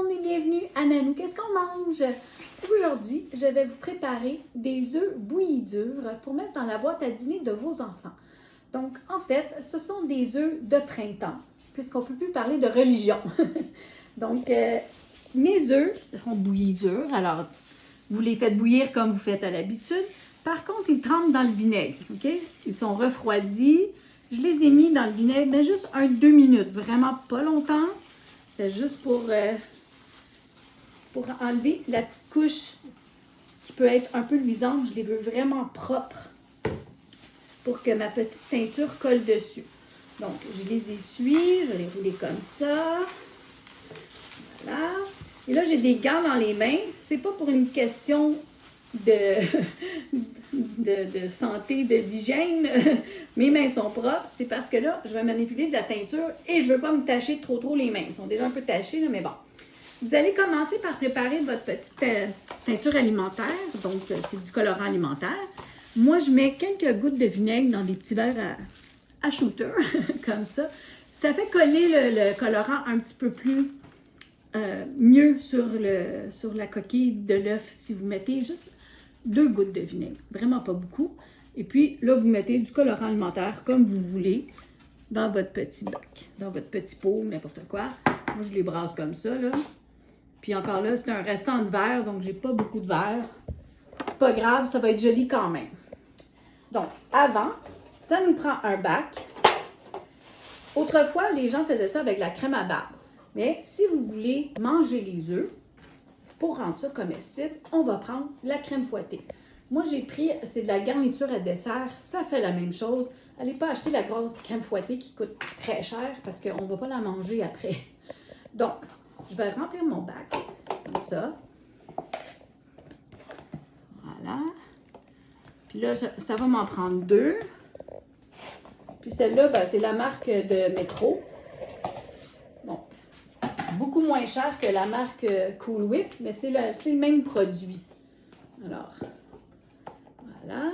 monde et bienvenue à Nanou. Qu'est-ce qu'on mange? Aujourd'hui, je vais vous préparer des œufs bouillis durs pour mettre dans la boîte à dîner de vos enfants. Donc, en fait, ce sont des œufs de printemps, puisqu'on ne peut plus parler de religion. Donc, mes œufs seront bouillis durs. Alors, vous les faites bouillir comme vous faites à l'habitude. Par contre, ils trempent dans le vinaigre. OK? Ils sont refroidis. Je les ai mis dans le vinaigre, mais juste 2 minutes. Vraiment pas longtemps. C'est juste pour enlever la petite couche qui peut être un peu luisante. Je les veux vraiment propres pour que ma petite teinture colle dessus. Donc, je les essuie. Je vais les rouler comme ça. Voilà. Et là, j'ai des gants dans les mains. C'est pas pour une question de santé, d'hygiène. Mes mains sont propres. C'est parce que là, je vais manipuler de la teinture et je ne veux pas me tacher trop les mains. Elles sont déjà un peu tachées, là, mais bon. Vous allez commencer par préparer votre petite teinture alimentaire. Donc, c'est du colorant alimentaire. Moi, je mets quelques gouttes de vinaigre dans des petits verres à shooter, comme ça. Ça fait coller le colorant un petit peu plus mieux sur la coquille de l'œuf si vous mettez juste 2 gouttes de vinaigre, vraiment pas beaucoup. Et puis là, vous mettez du colorant alimentaire comme vous voulez dans votre petit bac, dans votre petit pot, n'importe quoi. Moi, je les brasse comme ça, là. Puis encore là, c'est un restant de verre, donc j'ai pas beaucoup de verre. C'est pas grave, ça va être joli quand même. Donc, avant, ça nous prend un bac. Autrefois, les gens faisaient ça avec la crème à barbe. Mais si vous voulez manger les œufs, pour rendre ça comestible, on va prendre la crème fouettée. Moi, j'ai pris, c'est de la garniture à dessert, ça fait la même chose. Allez pas acheter la grosse crème fouettée qui coûte très cher parce qu'on ne va pas la manger après. Donc, je vais remplir mon bac, comme ça. Voilà. Puis là, ça va m'en prendre 2. Puis celle-là, ben, c'est la marque de Métro. Donc, beaucoup moins cher que la marque Cool Whip, mais c'est le même produit. Alors, voilà.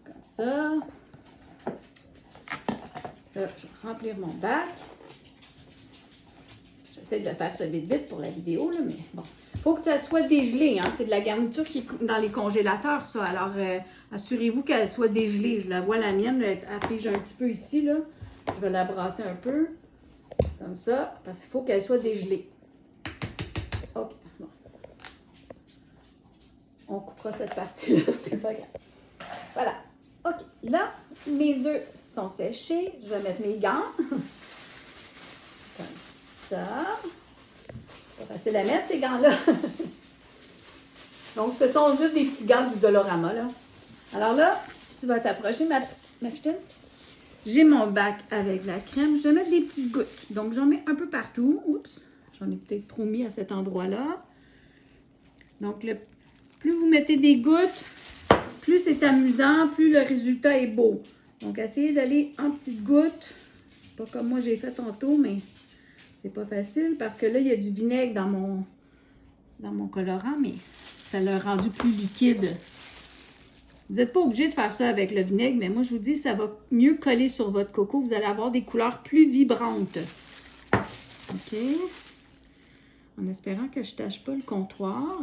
Comme ça. Là, je vais remplir mon bac. J'essaie de faire ça vite pour la vidéo, là, mais bon. Il faut que ça soit dégelé, hein. C'est de la garniture qui est dans les congélateurs, ça. Alors, assurez-vous qu'elle soit dégelée. Je la vois, la mienne, elle fige un petit peu ici, là. Je vais la brasser un peu. Comme ça, parce qu'il faut qu'elle soit dégelée. OK, bon. On coupera cette partie-là, c'est pas grave. Voilà. OK, là, mes œufs sont séchés. Je vais mettre mes gants. Comme ça. C'est pas facile à mettre, ces gants-là. Donc, ce sont juste des petits gants du Dolorama, là. Alors là, tu vas t'approcher, ma pitine. J'ai mon bac avec la crème. Je vais mettre des petites gouttes. Donc, j'en mets un peu partout. Oups, j'en ai peut-être trop mis à cet endroit-là. Donc, plus vous mettez des gouttes, plus c'est amusant, plus le résultat est beau. Donc, essayez d'aller en petites gouttes. Pas comme moi j'ai fait tantôt, mais c'est pas facile parce que là, il y a du vinaigre dans mon colorant, mais ça l'a rendu plus liquide. Vous n'êtes pas obligé de faire ça avec le vinaigre, mais moi, je vous dis, ça va mieux coller sur votre coco. Vous allez avoir des couleurs plus vibrantes. OK. En espérant que je ne tâche pas le comptoir.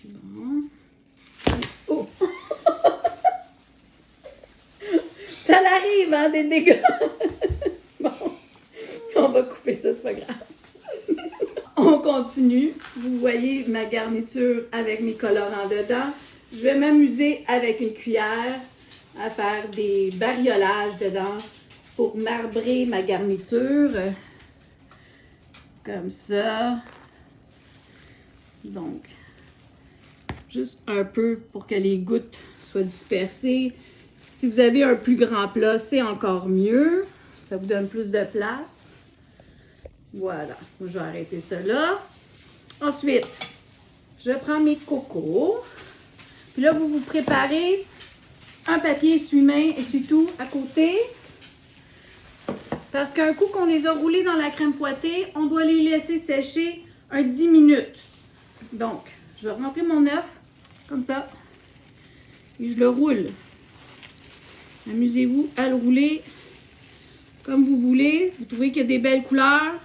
Bon. Oh! Ça l'arrive, hein, des dégâts. Bon. On va couper ça, c'est pas grave. On continue. Vous voyez ma garniture avec mes colorants dedans. Je vais m'amuser avec une cuillère à faire des bariolages dedans pour marbrer ma garniture. Comme ça. Donc, juste un peu pour que les gouttes soient dispersées. Si vous avez un plus grand plat, c'est encore mieux. Ça vous donne plus de place. Voilà, je vais arrêter ça là. Ensuite, je prends mes cocos. Puis là, vous préparez un papier essuie-main, essuie-tout à côté. Parce qu'un coup qu'on les a roulés dans la crème fouettée, on doit les laisser sécher 10 minutes. Donc, je vais remplir mon œuf, comme ça. Et je le roule. Amusez-vous à le rouler comme vous voulez. Vous trouvez qu'il y a des belles couleurs,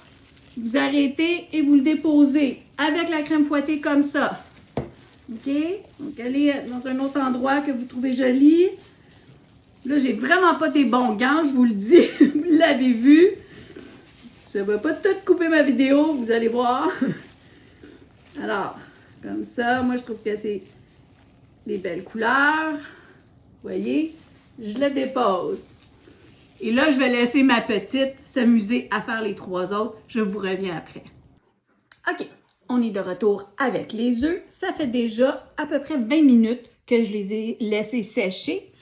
vous arrêtez et vous le déposez avec la crème fouettée comme ça. OK? Donc, allez dans un autre endroit que vous trouvez joli. Là, j'ai vraiment pas des bons gants, je vous le dis. Vous l'avez vu. Je ne vais pas tout couper ma vidéo, vous allez voir. Alors, comme ça, moi, je trouve que c'est des belles couleurs. Vous voyez? Je le dépose. Et là, je vais laisser ma petite s'amuser à faire les 3 autres. Je vous reviens après. OK, on est de retour avec les œufs. Ça fait déjà à peu près 20 minutes que je les ai laissés sécher.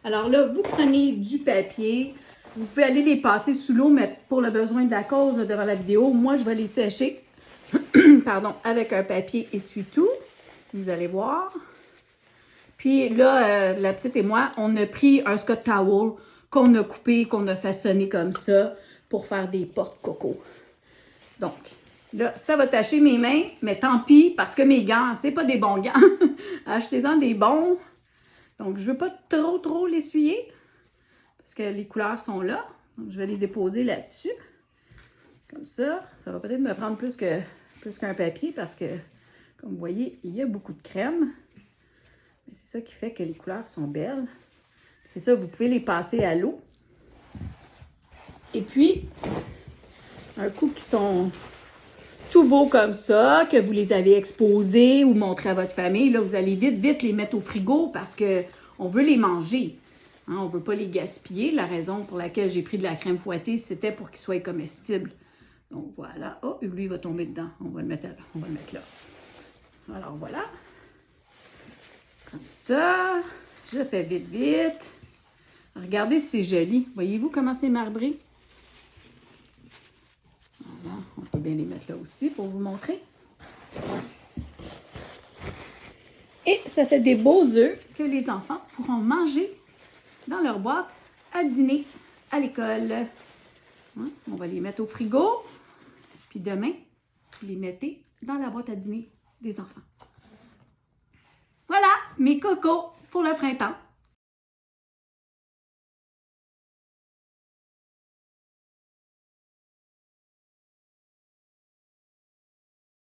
Alors là, vous prenez du papier. Vous pouvez aller les passer sous l'eau, mais pour le besoin de la cause devant la vidéo, moi, je vais les sécher pardon, avec un papier essuie-tout. Vous allez voir. Puis là, la petite et moi, on a pris un Scott Towel qu'on a coupé, qu'on a façonné comme ça pour faire des porte-coco. Donc, là, ça va tacher mes mains, mais tant pis, parce que mes gants, c'est pas des bons gants. Achetez-en des bons. Donc, je veux pas trop l'essuyer, parce que les couleurs sont là. Donc, je vais les déposer là-dessus. Comme ça. Ça va peut-être me prendre plus qu'un papier, parce que, comme vous voyez, il y a beaucoup de crème. C'est ça qui fait que les couleurs sont belles. C'est ça, vous pouvez les passer à l'eau. Et puis, un coup qu'ils sont tout beaux comme ça, que vous les avez exposés ou montrés à votre famille, là, vous allez vite les mettre au frigo parce qu'on veut les manger. Hein, on ne veut pas les gaspiller. La raison pour laquelle j'ai pris de la crème fouettée, c'était pour qu'ils soient comestibles. Donc voilà. Oh, lui, il va tomber dedans. On va le mettre là. Alors voilà. Comme ça. Je fais vite. Regardez si c'est joli. Voyez-vous comment c'est marbré? Voilà. On peut bien les mettre là aussi pour vous montrer. Et ça fait des beaux œufs que les enfants pourront manger dans leur boîte à dîner à l'école. Hein? On va les mettre au frigo. Puis demain, vous les mettez dans la boîte à dîner des enfants. Voilà mes cocos pour le printemps.